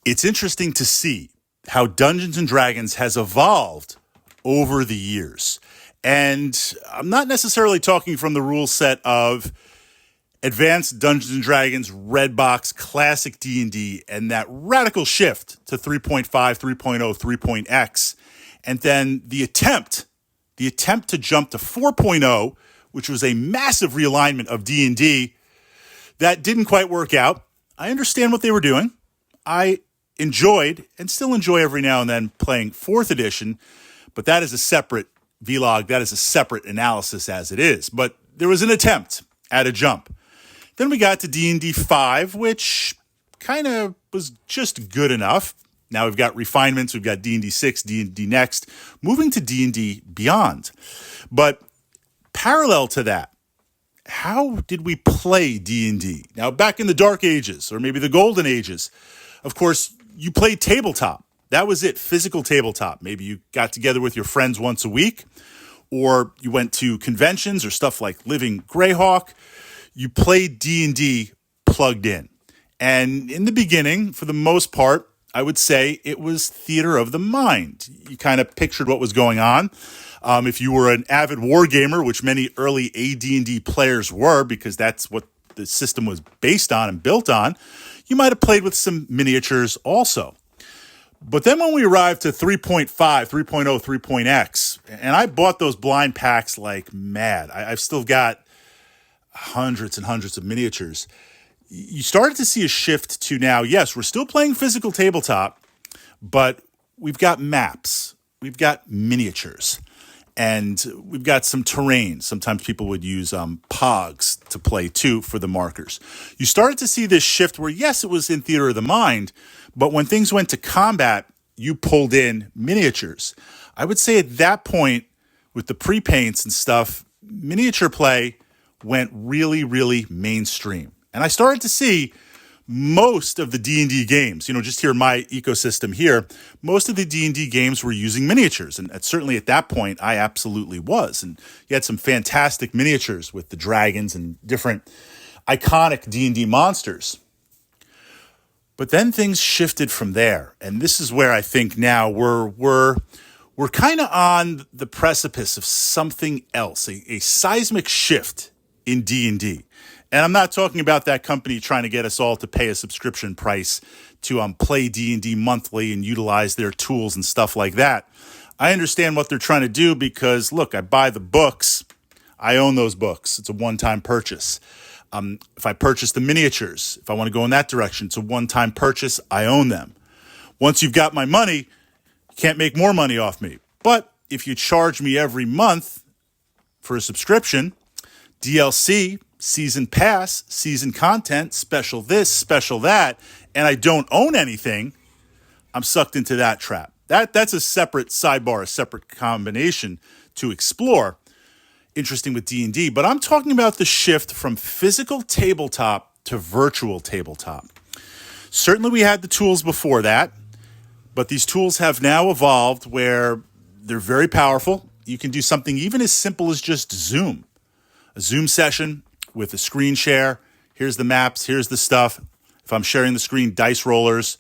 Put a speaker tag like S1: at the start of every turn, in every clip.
S1: It's interesting to see how Dungeons and Dragons has evolved over the years. And I'm not necessarily talking from the rule set of Advanced Dungeons and Dragons, Red Box, Classic D&D, and that radical shift to 3.5, 3.0, 3.x, and then the attempt to jump to 4.0, which was a massive realignment of D&D that didn't quite work out. I understand what they were doing. I enjoyed and still enjoy every now and then playing 4th edition, but that is a separate vlog. That is a separate analysis as it is. But there was an attempt at a jump. Then we got to D&D 5, which kind of was just good enough. Now we've got refinements. We've got D&D 6, D&D Next, moving to D&D Beyond. But parallel to that, how did we play D&D? Now, back in the Dark Ages, or maybe the Golden Ages, of course, you played tabletop. That was it, physical tabletop. Maybe you got together with your friends once a week, or you went to conventions or stuff like Living Greyhawk. You played D&D plugged in. And in the beginning, for the most part, I would say it was theater of the mind. You kind of pictured what was going on. If you were an avid wargamer, which many early AD&D players were, because that's what the system was based on and built on, you might have played with some miniatures also. But then when we arrived to 3.5, 3.0, 3.x, and I bought those blind packs like mad. I've still got hundreds and hundreds of miniatures. You started to see a shift to now, yes, we're still playing physical tabletop, but we've got maps, we've got miniatures, and we've got some terrain. Sometimes people would use pogs to play too for the markers. You started to see this shift where, yes, it was in theater of the mind, but when things went to combat, you pulled in miniatures. I would say at that point, with the pre-paints and stuff, miniature play went really, really mainstream. And I started to see most of the D&D games, just here in my ecosystem here, most of the D&D games were using miniatures. And certainly at that point, I absolutely was. And you had some fantastic miniatures with the dragons and different iconic D&D monsters. But then things shifted from there. And this is where I think now we're kind of on the precipice of something else, a seismic shift in D&D. And I'm not talking about that company trying to get us all to pay a subscription price to play D&D monthly and utilize their tools and stuff like that. I understand what they're trying to do because, look, I buy the books. I own those books. It's a one-time purchase. If I purchase the miniatures, if I want to go in that direction, it's a one-time purchase. I own them. Once you've got my money, you can't make more money off me. But if you charge me every month for a subscription, DLC, season pass, season content, special this, special that, and I don't own anything, I'm sucked into that trap. That's a separate sidebar, a separate combination to explore. Interesting with D&D, but I'm talking about the shift from physical tabletop to virtual tabletop. Certainly we had the tools before that, but these tools have now evolved where they're very powerful. You can do something even as simple as just Zoom. A Zoom session with a screen share. Here's the maps. Here's the stuff. If I'm sharing the screen, dice rollers,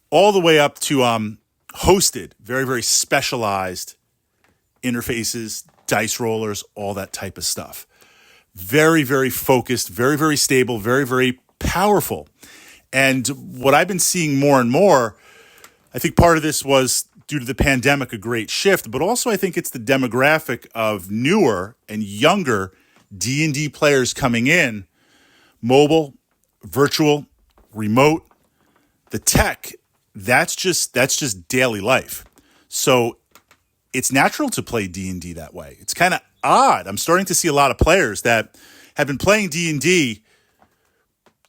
S1: all the way up to hosted, very, very specialized interfaces, dice rollers, all that type of stuff. Very, very focused, very, very stable, very, very powerful. And what I've been seeing more and more, I think part of this was due to the pandemic, a great shift, but also I think it's the demographic of newer and younger D&D players coming in, mobile, virtual, remote, the tech, that's just daily life. So it's natural to play D&D that way. It's kind of odd. I'm starting to see a lot of players that have been playing D&D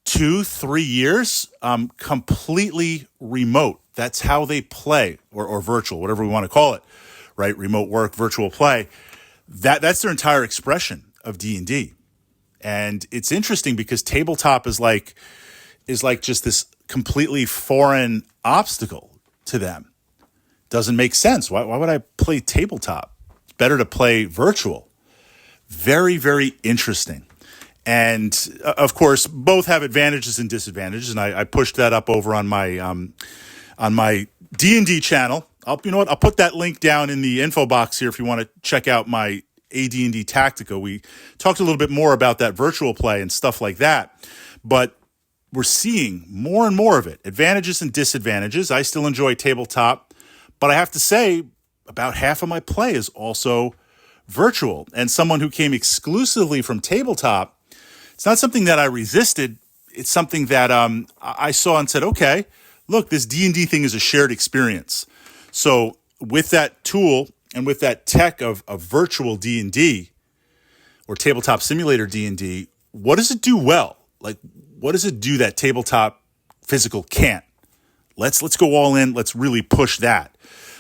S1: 2-3 years, completely remote. That's how they play, or virtual, whatever we want to call it, right? Remote work, virtual play. That's their entire expression of D&D. And it's interesting because tabletop is like just this completely foreign obstacle to them. Doesn't make sense. Why would I play tabletop? It's better to play virtual. Very, very interesting. And of course, both have advantages and disadvantages. And I pushed that up over on my D&D channel. I'll put that link down in the info box here if you want to check out my AD&D Tactica. We talked a little bit more about that virtual play and stuff like that. But we're seeing more and more of it. Advantages and disadvantages. I still enjoy tabletop, but I have to say about half of my play is also virtual. And someone who came exclusively from tabletop, it's not something that I resisted. It's something that I saw and said, okay, look, this D&D thing is a shared experience. So with that tool and with that tech of virtual D&D or tabletop simulator D&D, what does it do well? Like, what does it do that tabletop physical can't? Let's go all in. Let's really push that.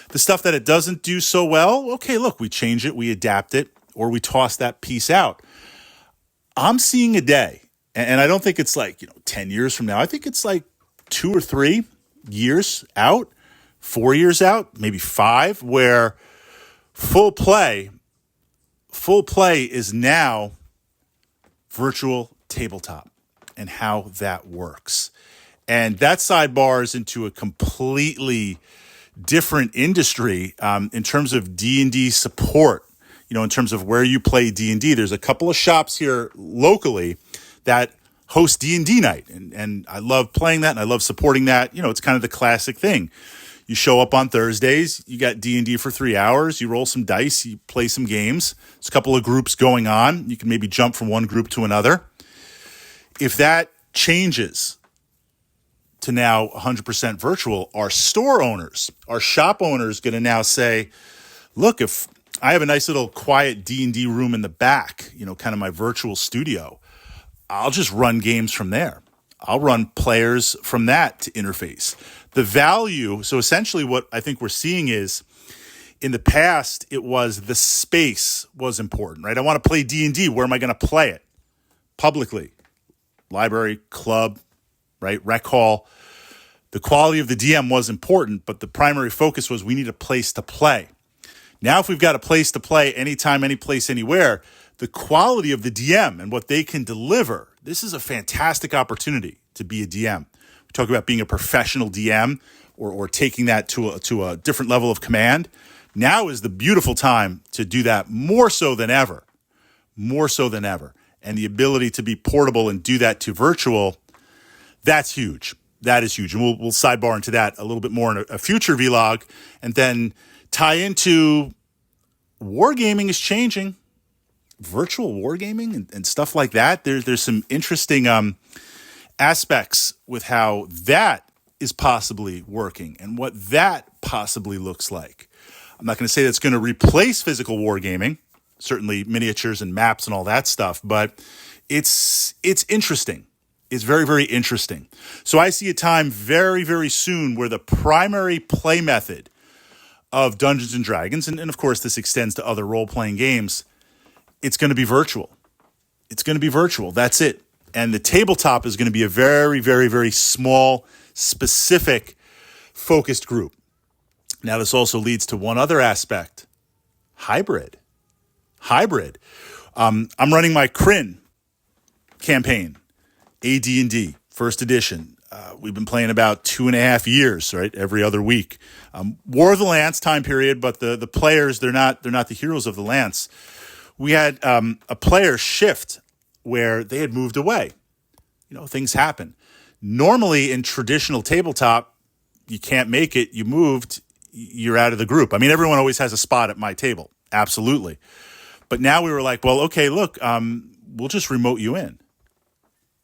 S1: The stuff that it doesn't do so well, okay, look, we change it, we adapt it, or we toss that piece out. I'm seeing a day, and I don't think it's 10 years from now. I think it's 2 or 3 years out, 4 years out, maybe 5, where full play is now virtual tabletop and how that works. And that sidebars into a completely different industry in terms of D&D support. In terms of where you play D&D, there's a couple of shops here locally that host D&D night. And I love playing that and I love supporting that. It's kind of the classic thing. You show up on Thursdays, you got D&D for 3 hours, you roll some dice, you play some games. There's a couple of groups going on. You can maybe jump from one group to another. If that changes to now 100% virtual, our store owners, our shop owners going to now say, look, if I have a nice little quiet D&D room in the back, kind of my virtual studio, I'll just run games from there. I'll run players from that to interface. The value, so essentially what I think we're seeing is, in the past, it was the space was important, right? I want to play D&D. Where am I going to play it? Publicly. Library, club, right? Rec hall. The quality of the DM was important, but the primary focus was we need a place to play. Now, if we've got a place to play anytime, any place, anywhere, the quality of the DM and what they can deliver, this is a fantastic opportunity to be a DM. We talk about being a professional DM or taking that to a different level of command. Now is the beautiful time to do that more so than ever. And the ability to be portable and do that to virtual, that's huge. That is huge. And we'll sidebar into that a little bit more in a future vlog, and then tie into wargaming is changing, virtual wargaming and stuff like that. There's some interesting aspects with how that is possibly working and what that possibly looks like. I'm not going to say that's going to replace physical wargaming, certainly miniatures and maps and all that stuff, but it's interesting. It's very, very interesting. So I see a time very, very soon where the primary play method of Dungeons and Dragons, and of course this extends to other role-playing games, it's going to be virtual. It's going to be virtual. That's it. And the tabletop is going to be a very, very, very small, specific, focused group. Now, this also leads to one other aspect, hybrid. I'm running my Kryn campaign, AD&D, first edition. We've been playing about 2.5 years, right? Every other week. War of the Lance time period, but the players, they're not the heroes of the Lance. We had a player shift where they had moved away. Things happen. Normally in traditional tabletop, you can't make it, you moved, you're out of the group. I mean, everyone always has a spot at my table. Absolutely. But now we were like, well, okay, look, we'll just remote you in.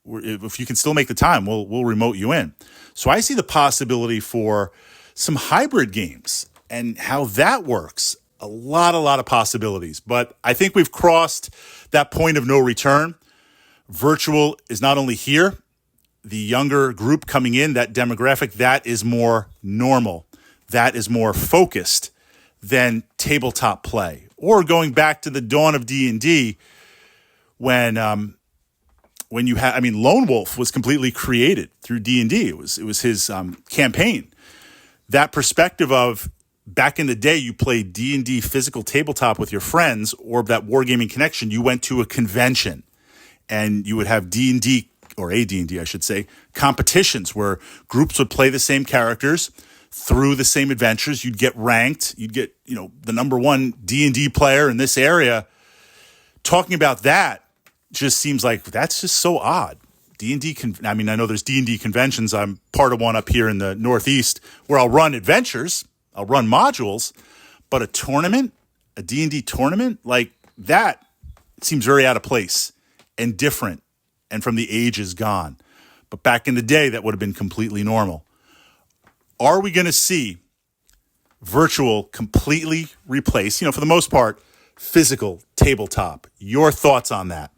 S1: If you can still make the time, we'll remote you in. So I see the possibility for some hybrid games and how that works. A lot of possibilities. But I think we've crossed that point of no return. Virtual is not only here, the younger group coming in, that demographic, that is more normal. That is more focused than tabletop play. Or going back to the dawn of D&D when you had, Lone Wolf was completely created through D&D. It was his campaign. That perspective of back in the day, you played D&D physical tabletop with your friends, or that wargaming connection, you went to a convention. and you would have D&D, or AD&D, I should say, competitions where groups would play the same characters through the same adventures. You'd get ranked. You'd get, the number one D&D player in this area. Talking about that just seems like that's just so odd. D&D, I know there's D&D conventions. I'm part of one up here in the Northeast where I'll run adventures. I'll run modules. But a tournament, a D&D tournament, like that seems very out of place and different and from the ages gone. But back in the day, that would have been completely normal. Are we going to see virtual completely replace, for the most part, physical tabletop? Your thoughts on that?